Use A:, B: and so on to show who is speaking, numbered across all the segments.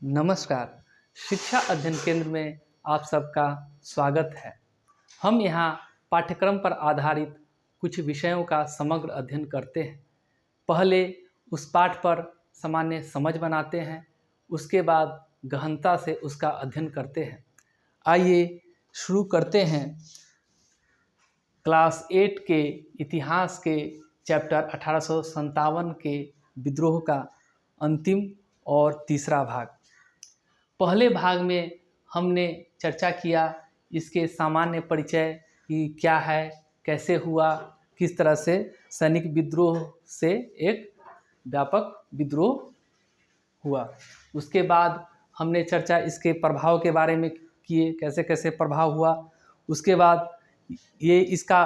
A: नमस्कार। शिक्षा अध्ययन केंद्र में आप सबका स्वागत है। हम यहाँ पाठ्यक्रम पर आधारित कुछ विषयों का समग्र अध्ययन करते हैं। पहले उस पाठ पर सामान्य समझ बनाते हैं, उसके बाद गहनता से उसका अध्ययन करते हैं। आइए शुरू करते हैं क्लास 8 के इतिहास के चैप्टर 1857 के विद्रोह का अंतिम और तीसरा भाग। पहले भाग में हमने चर्चा किया इसके सामान्य परिचय कि क्या है, कैसे हुआ, किस तरह से सैनिक विद्रोह से एक व्यापक विद्रोह हुआ। उसके बाद हमने चर्चा इसके प्रभाव के बारे में किए, कैसे कैसे प्रभाव हुआ। उसके बाद ये इसका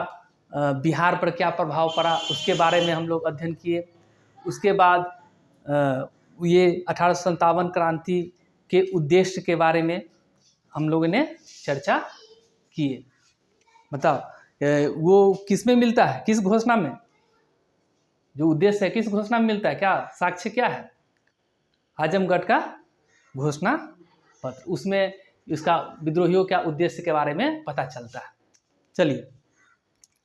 A: बिहार पर क्या प्रभाव पड़ा उसके बारे में हम लोग अध्ययन किए। उसके बाद ये 1857 क्रांति के उद्देश्य के बारे में हम लोगों ने चर्चा किए। बताओ वो किस में मिलता है, किस घोषणा में? जो उद्देश्य है किस घोषणा में मिलता है? क्या साक्ष्य क्या है? आजमगढ़ का घोषणा पत्र, उसमें इसका विद्रोहियों का उद्देश्य के बारे में पता चलता है। चलिए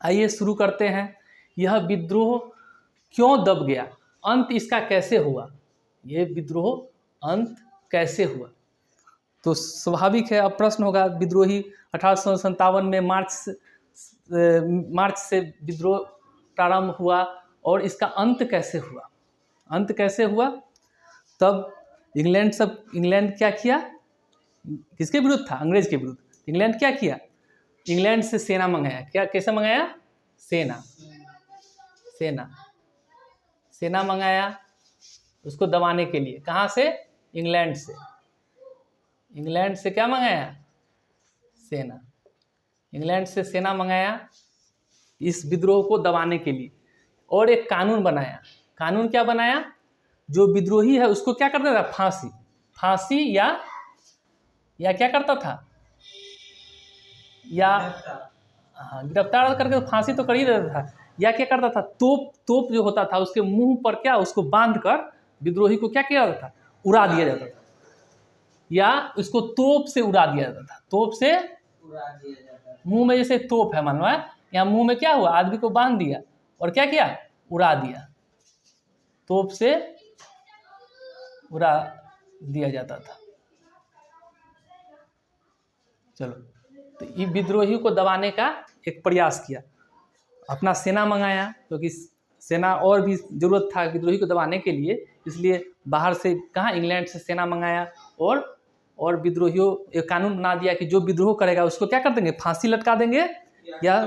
A: आइए शुरू करते हैं। यह विद्रोह क्यों दब गया, अंत इसका कैसे हुआ? ये विद्रोह अंत कैसे हुआ? तो स्वाभाविक है, अब प्रश्न होगा विद्रोही 1857 में मार्च से विद्रोह प्रारंभ हुआ और इसका अंत कैसे हुआ? अंत कैसे हुआ? तब इंग्लैंड क्या किया? किसके विरुद्ध था? अंग्रेज के विरुद्ध। इंग्लैंड क्या किया? इंग्लैंड से सेना मंगाया। क्या, कैसे मंगाया? सेना मंगाया उसको दबाने के लिए। कहाँ से? इंग्लैंड से। इंग्लैंड से क्या मंगाया? सेना। इंग्लैंड से सेना मंगाया इस विद्रोह को दबाने के लिए, और एक कानून बनाया। कानून क्या बनाया? जो विद्रोही है उसको क्या करता था? फांसी या क्या करता था? या हाँ, गिरफ्तार करके फांसी तो कर ही देता था। या क्या करता था? तोप जो होता था उसके मुंह पर क्या, उसको बांध कर विद्रोही को क्या किया जाता था? उड़ा दिया जाता था, या उसको तोप से उड़ा दिया जाता था। तोप से उड़ा दिया जाता था। मुंह में जैसे तोप है, मान लो यहाँ मुंह में क्या हुआ, आदमी को बांध दिया और क्या किया? उड़ा दिया। तोप से उड़ा दिया जाता था। चलो, तो ये विद्रोही को दबाने का एक प्रयास किया। अपना सेना मंगाया, क्योंकि सेना और भी जरूरत था विद्रोही को दबाने के लिए, इसलिए बाहर से कहाँ, इंग्लैंड से सेना मंगाया। और विद्रोहियों एक कानून बना दिया कि जो विद्रोह करेगा उसको क्या कर देंगे? फांसी लटका देंगे, या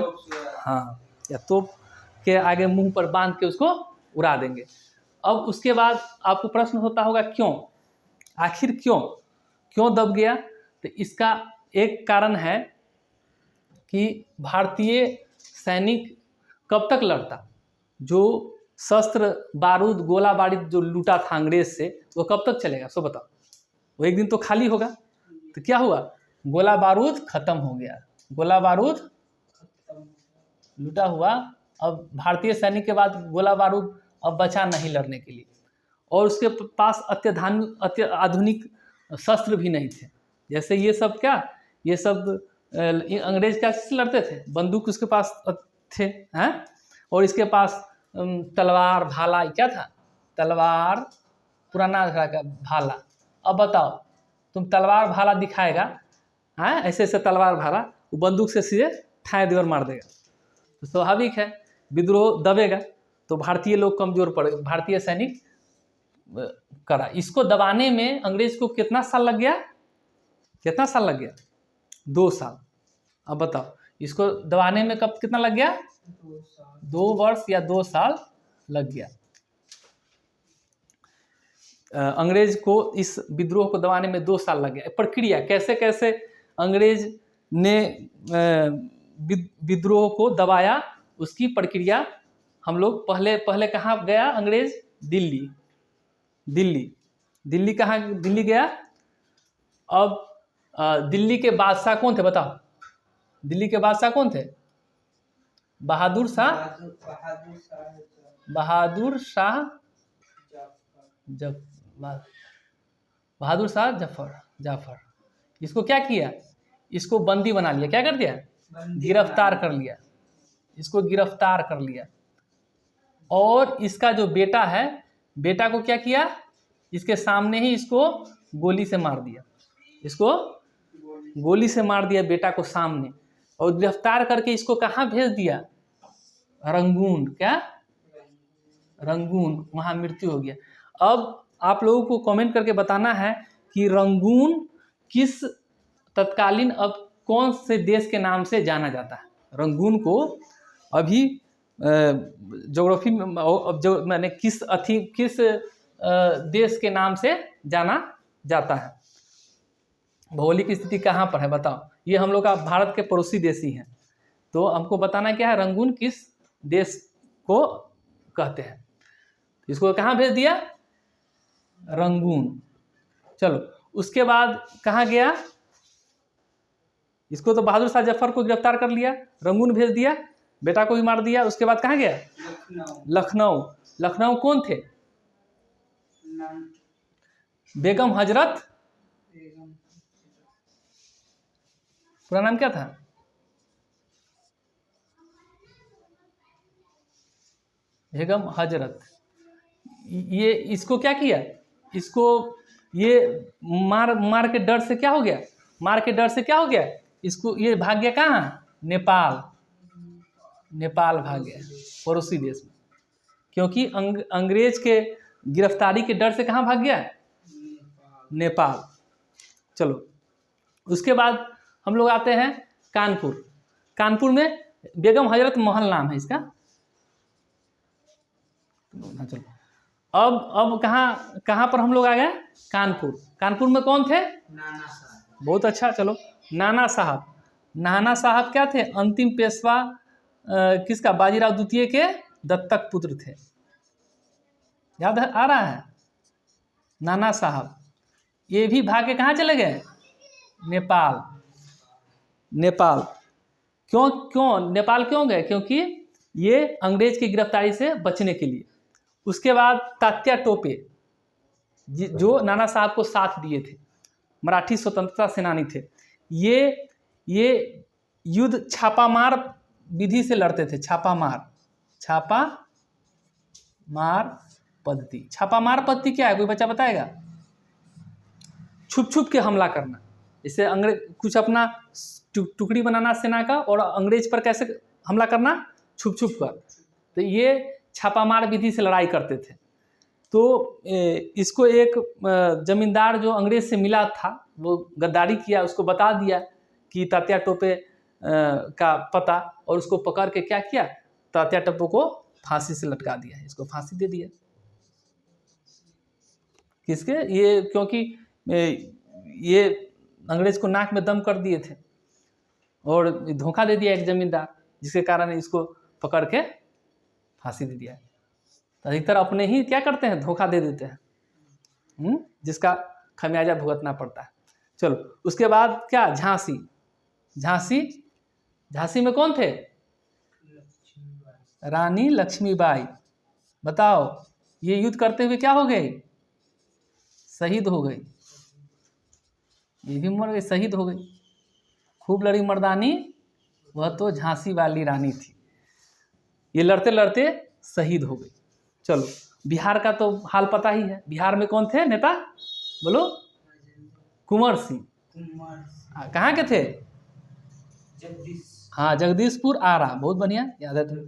A: तोप के आगे मुंह पर बांध के उसको उड़ा देंगे। अब उसके बाद आपको प्रश्न होता होगा क्यों, आखिर क्यों दब गया? तो इसका एक कारण है कि भारतीय सैनिक कब तक लड़ता? जो शस्त्र बारूद गोला बारूद जो लूटा था अंग्रेज से, वो कब तक चलेगा? सो बताओ। वो एक दिन तो खाली होगा। तो क्या हुआ? गोला बारूद खत्म हो गया। गोला बारूद लूटा हुआ। अब भारतीय सैनिक के बाद गोला बारूद अब बचा नहीं लड़ने के लिए, और उसके पास आधुनिक शस्त्र भी नहीं थे। जैसे ये सब क्या, ये सब अंग्रेज क्या से लड़ते थे? बंदूक उसके पास थे हैं, और इसके पास तलवार भाला क्या था? तलवार, पुराना का भाला। अब बताओ, तुम तलवार भाला दिखाएगा हैं, ऐसे ऐसे तलवार भाला, वो बंदूक से सीधे ठाए देवर मार देगा। तो स्वाभाविक है विद्रोह दबेगा, तो भारतीय लोग कमजोर पड़े। भारतीय सैनिक करा। इसको दबाने में अंग्रेज को कितना साल लग गया? 2 साल। अब बताओ, इसको दबाने में कब कितना लग गया? 2 वर्ष या 2 साल लग गया। अंग्रेज को इस विद्रोह को दबाने में 2 साल लग गया। प्रक्रिया कैसे कैसे अंग्रेज ने विद्रोह को दबाया, उसकी प्रक्रिया हम लोग पहले कहाँ गया अंग्रेज? दिल्ली कहाँ? दिल्ली गया। अब दिल्ली के बादशाह कौन थे बताओ? दिल्ली के बादशाह कौन थे? बहादुर शाह बहादुर शाह जाफर इसको क्या किया, इसको बंदी बना लिया, क्या कर दिया, गिरफ्तार कर लिया, इसको गिरफ्तार कर लिया। और इसका जो बेटा है, बेटा को क्या किया, इसके सामने ही इसको गोली से मार दिया, इसको गोली से मार दिया बेटा को सामने। और गिरफ्तार करके इसको कहाँ भेज दिया, रंगून, क्या रंगून, वहाँ मृत्यु हो गया। अब आप लोगों को कमेंट करके बताना है कि रंगून किस तत्कालीन अब कौन से देश के नाम से जाना जाता है। रंगून को अभी ज्योग्राफी में जो मैंने किस देश के नाम से जाना जाता है, भौगोलिक स्थिति कहाँ पर है बताओ। ये हम लोग का भारत के पड़ोसी देश ही हैं, तो हमको बताना क्या है, रंगून किस देश को कहते हैं। इसको कहाँ भेज दिया, रंगून। चलो उसके बाद कहाँ गया, इसको तो बहादुर शाह जफर को गिरफ्तार कर लिया, रंगून भेज दिया, बेटा को भी मार दिया। उसके बाद कहाँ गया, लखनऊ। लखनऊ कौन थे, बेगम हजरत, पूरा नाम क्या था, बेगम हजरत। ये इसको क्या किया, इसको ये मार के डर से क्या हो गया, मार के डर से क्या हो गया, इसको ये भाग गया कहाँ, नेपाल, नेपाल भाग गया, पड़ोसी देश में। क्योंकि अंग्रेज के गिरफ्तारी के डर से कहाँ भाग गया, नेपाल। चलो उसके बाद हम लोग आते हैं कानपुर। कानपुर में बेगम हजरत महल नाम है इसका। चलो अब कहाँ पर हम लोग आ गए, कानपुर। कानपुर में कौन थे, नाना साहब। बहुत अच्छा, चलो नाना साहब। नाना साहब क्या थे, अंतिम पेशवा किसका, बाजीराव द्वितीय के दत्तक पुत्र थे। याद है, आ रहा है, नाना साहब। ये भी भाग के कहाँ चले गए, नेपाल। नेपाल क्यों नेपाल क्यों गए, क्योंकि ये अंग्रेज की गिरफ्तारी से बचने के लिए। उसके बाद तात्या टोपे जो नाना साहब को साथ दिए थे, मराठी स्वतंत्रता सेनानी थे। ये युद्ध छापामार विधि से लड़ते थे, छापामार पद्धति। छापामार पद्धति क्या है, कोई बच्चा बताएगा, छुप के हमला करना। जैसे अंग्रेज कुछ अपना टुकड़ी बनाना सेना का और अंग्रेज पर कैसे हमला करना, छुप कर। तो ये छापामार विधि से लड़ाई करते थे। तो इसको एक जमींदार जो अंग्रेज से मिला था, वो गद्दारी किया, उसको बता दिया कि तात्या टोपे का पता, और उसको पकड़ के क्या किया, तात्या टोपे को फांसी से लटका दिया, इसको फांसी दे दिया। किसके, ये क्योंकि ये अंग्रेज को नाक में दम कर दिए थे और धोखा दे दिया एक जमींदार, जिसके कारण इसको पकड़ के फांसी दे दिया। तो अधिकतर अपने ही क्या करते हैं, धोखा दे देते हैं, जिसका खमियाजा भुगतना पड़ता है। चलो उसके बाद क्या, झांसी में कौन थे, रानी लक्ष्मीबाई। बताओ, ये युद्ध करते हुए क्या हो गए, शहीद हो गई। ये भी मर गई, शहीद हो गई। खूब लड़ी मर्दानी, वह तो झांसी वाली रानी थी। ये लड़ते लड़ते शहीद हो गई। चलो बिहार का तो हाल पता ही है। बिहार में कौन थे नेता, बोलो, कुंवर सिंह। कहाँ के थे, हाँ जगदीशपुर आरा, बहुत बढ़िया याद है तुम्हें।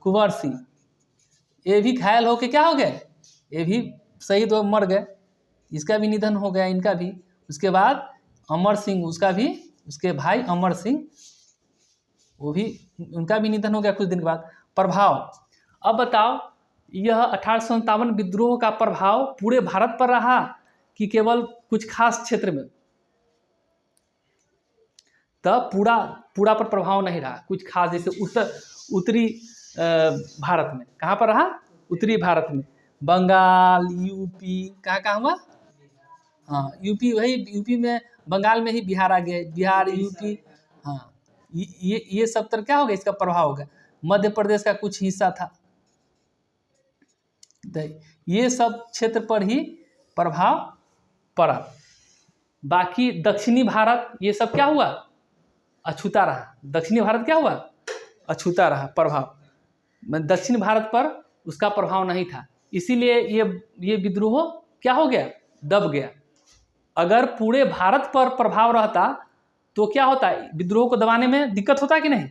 A: कुंवर सिंह ये भी घायल होके क्या हो गए, ये भी शहीद हो, मर गए। इसका भी निधन हो गया, इनका भी। उसके बाद अमर सिंह, उसका भी, उसके भाई अमर सिंह, वो भी, उनका भी निधन हो गया कुछ दिन के बाद। प्रभाव, अब बताओ, यह 1857 विद्रोह का प्रभाव पूरे भारत पर रहा कि केवल कुछ खास क्षेत्र में। तब पूरा पर प्रभाव नहीं रहा, कुछ खास, जैसे उत्तरी भारत में। कहाँ पर रहा, उत्तरी भारत में, बंगाल, यूपी, कहाँ हुआ, हाँ यूपी, वही यूपी में, बंगाल में ही बिहार आ गया, बिहार, यूपी, हाँ ये सब तरह क्या हो गया, इसका प्रभाव हो गया। मध्य प्रदेश का कुछ हिस्सा था, तो ये सब क्षेत्र पर ही प्रभाव पड़ा। बाकी दक्षिणी भारत ये सब क्या हुआ, अछूता रहा। दक्षिणी भारत क्या हुआ, अछूता रहा प्रभाव। दक्षिण भारत पर उसका प्रभाव नहीं था, इसीलिए ये विद्रोह क्या हो गया, दब गया। अगर पूरे भारत पर प्रभाव रहता तो क्या होता, विद्रोह को दबाने में दिक्कत होता कि नहीं।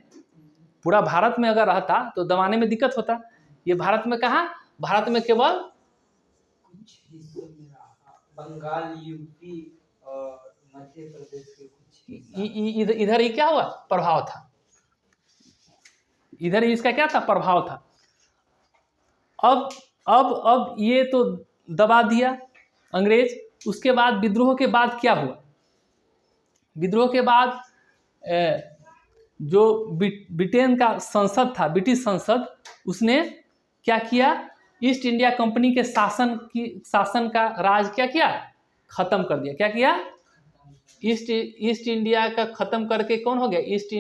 A: पूरा भारत में अगर रहता तो दबाने में दिक्कत होता। ये भारत में कहाँ, भारत में केवल
B: कुछ हिस्सों में रहा, बंगाल, यूपी और मध्य प्रदेश के कुछ
A: इधर ही क्या हुआ, प्रभाव था। इधर ही इसका क्या था, प्रभाव था। अब ये तो दबा दिया अंग्रेज। उसके बाद विद्रोह के बाद क्या हुआ, विद्रोह के बाद जो ब्रिटेन का संसद था, ब्रिटिश संसद, उसने क्या किया, ईस्ट इंडिया कंपनी के शासन का राज क्या किया, खत्म कर दिया। क्या किया, ईस्ट इंडिया का खत्म करके कौन हो गया, ईस्ट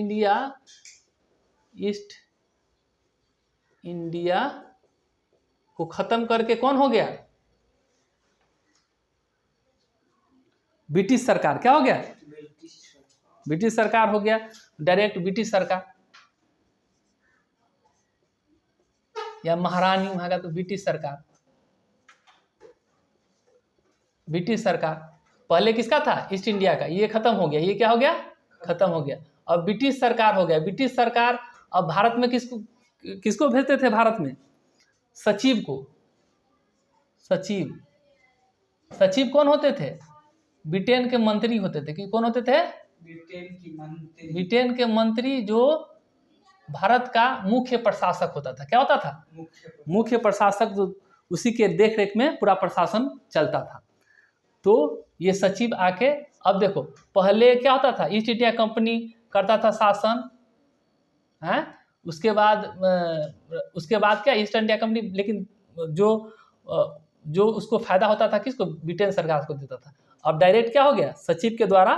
A: इंडिया को खत्म करके कौन हो गया, ब्रिटिश सरकार। क्या हो गया, ब्रिटिश सरकार हो गया, डायरेक्ट ब्रिटिश सरकार, या महारानी वहां का, तो ब्रिटिश सरकार। ब्रिटिश सरकार पहले किसका था, ईस्ट इंडिया का, ये खत्म हो गया, ये क्या हो गया, खत्म हो गया। अब ब्रिटिश सरकार हो गया। ब्रिटिश सरकार अब भारत में किसको भेजते थे, भारत में सचिव को। सचिव कौन होते थे, ब्रिटेन के मंत्री होते थे। कि कौन होते थे, ब्रिटेन के मंत्री, जो भारत का मुख्य प्रशासक होता था। क्या होता था, मुख्य प्रशासक, जो उसी के देख रेख में पूरा प्रशासन चलता था। तो ये सचिव आके, अब देखो पहले क्या होता था, ईस्ट इंडिया कंपनी करता था शासन, है। उसके बाद क्या, ईस्ट इंडिया कंपनी, लेकिन जो उसको फायदा होता था किसको, ब्रिटेन सरकार को देता था। अब डायरेक्ट क्या हो गया, सचिव के द्वारा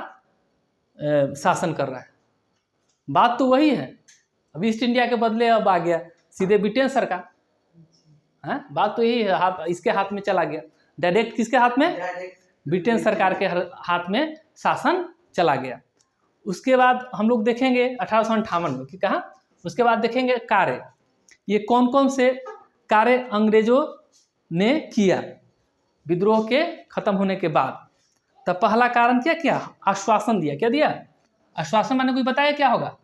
A: शासन कर रहा है। बात तो वही है। अब ईस्ट इंडिया के बदले अब आ गया सीधे ब्रिटेन सरकार, है। बात तो यही है, इसके हाथ में चला गया डायरेक्ट। किसके हाथ में, ब्रिटेन सरकार के हाथ में शासन चला गया। उसके बाद हम लोग देखेंगे 1858 में कि कहा, उसके बाद देखेंगे कार्य, ये कौन कौन से कार्य अंग्रेजों ने किया विद्रोह के खत्म होने के बाद। तो पहला कारण क्या किया, आश्वासन दिया। क्या दिया, आश्वासन माने कोई बताया क्या होगा,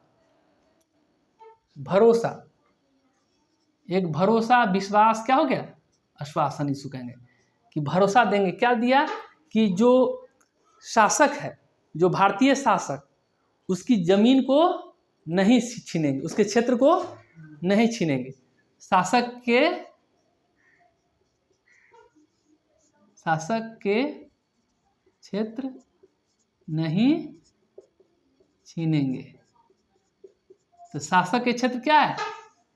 A: भरोसा। एक भरोसा, विश्वास, क्या हो गया, आश्वासन इसको कहेंगे, कि भरोसा देंगे। क्या दिया, कि जो शासक है, जो भारतीय शासक, उसकी जमीन को नहीं छीनेंगे, उसके क्षेत्र को नहीं छीनेंगे। शासक के क्षेत्र नहीं छीनेंगे। तो शासक के क्षेत्र क्या है,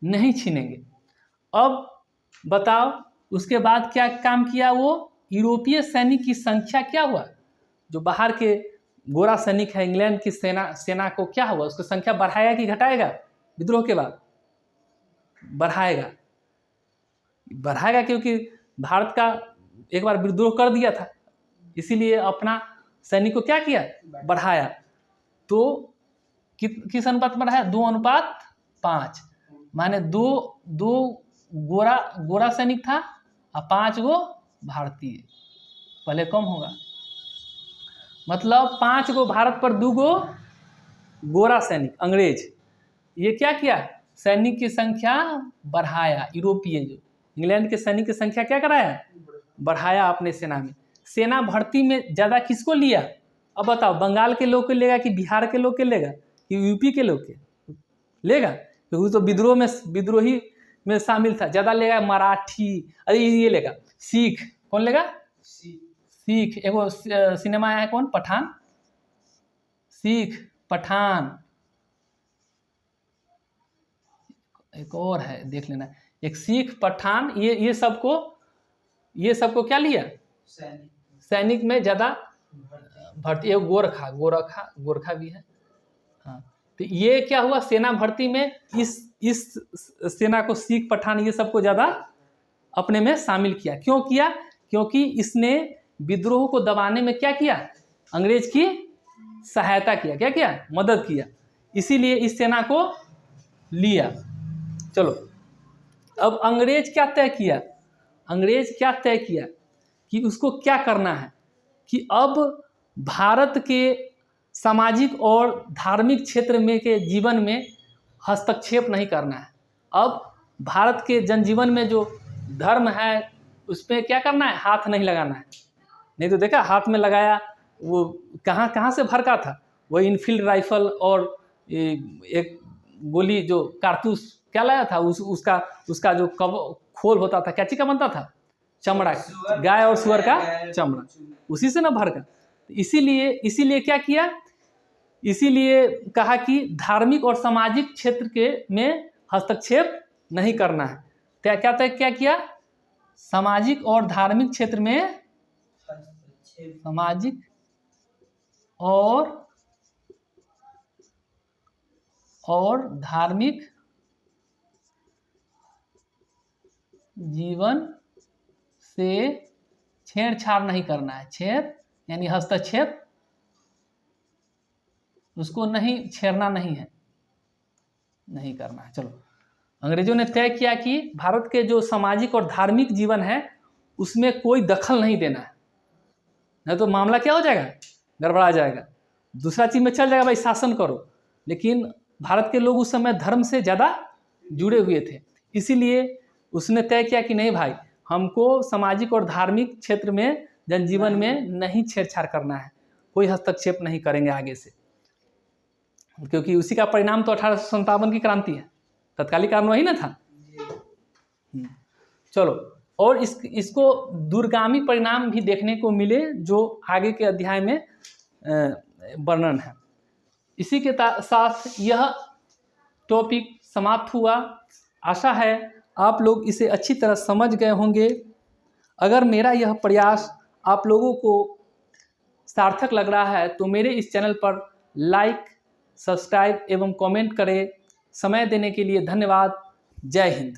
A: नहीं छीनेंगे। अब बताओ उसके बाद क्या काम किया, वो यूरोपीय सैनिक की संख्या क्या हुआ, जो बाहर के गोरा सैनिक है, इंग्लैंड की सेना को क्या हुआ, उसकी संख्या बढ़ाएगा कि घटाएगा, विद्रोह के बाद बढ़ाएगा, क्योंकि भारत का एक बार विद्रोह कर दिया था, इसीलिए अपना सैनिक को क्या किया, बढ़ाया। तो किस अनुपात में बढ़ाया, 2:5, माने दो गोरा सैनिक था और 5 गो भारतीय। पहले कम होगा, मतलब 5 गो भारत पर 2 गो गोरा सैनिक अंग्रेज। ये क्या किया, सैनिक की संख्या बढ़ाया। यूरोपीय जो इंग्लैंड के सैनिक की संख्या क्या कराया, बढ़ाया अपने सेना में। सेना भर्ती में ज़्यादा किसको लिया, अब बताओ, बंगाल के लोग के लेगा कि बिहार के लोग के लेगा कि यूपी के लोग के लेगा, क्योंकि तो विद्रोही में शामिल था। ज़्यादा लेगा मराठी, अरे ये लेगा सिख। कौन लेगा, सिख। एगो सिनेमा आया है कौन, पठान, सिख पठान, एक और है देख लेना, एक सिख पठान। ये सबको क्या लिया, सैनिक में ज़्यादा भर्ती। एक गोरखा भी है, हाँ। तो ये क्या हुआ, सेना भर्ती में इस सेना को सिख पठान ये सबको ज़्यादा अपने में शामिल किया। क्यों किया, क्योंकि इसने विद्रोह को दबाने में क्या किया, अंग्रेज की सहायता किया, क्या किया, मदद किया, इसीलिए इस सेना को लिया। चलो अब अंग्रेज क्या तय किया, अंग्रेज क्या तय किया कि उसको क्या करना है कि अब भारत के सामाजिक और धार्मिक क्षेत्र में के जीवन में हस्तक्षेप नहीं करना है। अब भारत के जनजीवन में जो धर्म है उस पर क्या करना है, हाथ नहीं लगाना है। नहीं तो देखा हाथ में लगाया वो कहाँ कहाँ से भड़का था, वो इनफील्ड राइफल और एक गोली जो कारतूस क्या लाया था, उसका जो खोल होता था क्या चीज का बनता था, चमड़ा, गाय और सुअर का चमड़ा, उसी से ना भड़का। इसीलिए क्या किया, इसीलिए कहा कि धार्मिक और सामाजिक क्षेत्र के में हस्तक्षेप नहीं करना है। क्या किया, सामाजिक और धार्मिक क्षेत्र में, सामाजिक और धार्मिक जीवन से छेड़छाड़ नहीं करना है। छेड़ यानी हस्तक्षेप, उसको नहीं छेड़ना नहीं है, नहीं करना है। चलो अंग्रेजों ने तय किया कि भारत के जो सामाजिक और धार्मिक जीवन है उसमें कोई दखल नहीं देना है, नहीं तो मामला क्या हो जाएगा, गड़बड़ा जाएगा। दूसरा चीज में चल जाएगा भाई शासन करो, लेकिन भारत के लोग उस समय धर्म से ज़्यादा जुड़े हुए थे, इसीलिए उसने तय किया कि नहीं भाई, हमको सामाजिक और धार्मिक क्षेत्र में जनजीवन में नहीं छेड़छाड़ करना है, कोई हस्तक्षेप नहीं करेंगे आगे से, क्योंकि उसी का परिणाम तो 1857 की क्रांति है, तत्कालिक कारण वही ना था। चलो और इसको दूरगामी परिणाम भी देखने को मिले जो आगे के अध्याय में वर्णन है। इसी के साथ यह टॉपिक समाप्त हुआ। आशा है आप लोग इसे अच्छी तरह समझ गए होंगे। अगर मेरा यह प्रयास आप लोगों को सार्थक लग रहा है तो मेरे इस चैनल पर लाइक, सब्सक्राइब एवं कमेंट करें। समय देने के लिए धन्यवाद। जय हिंद।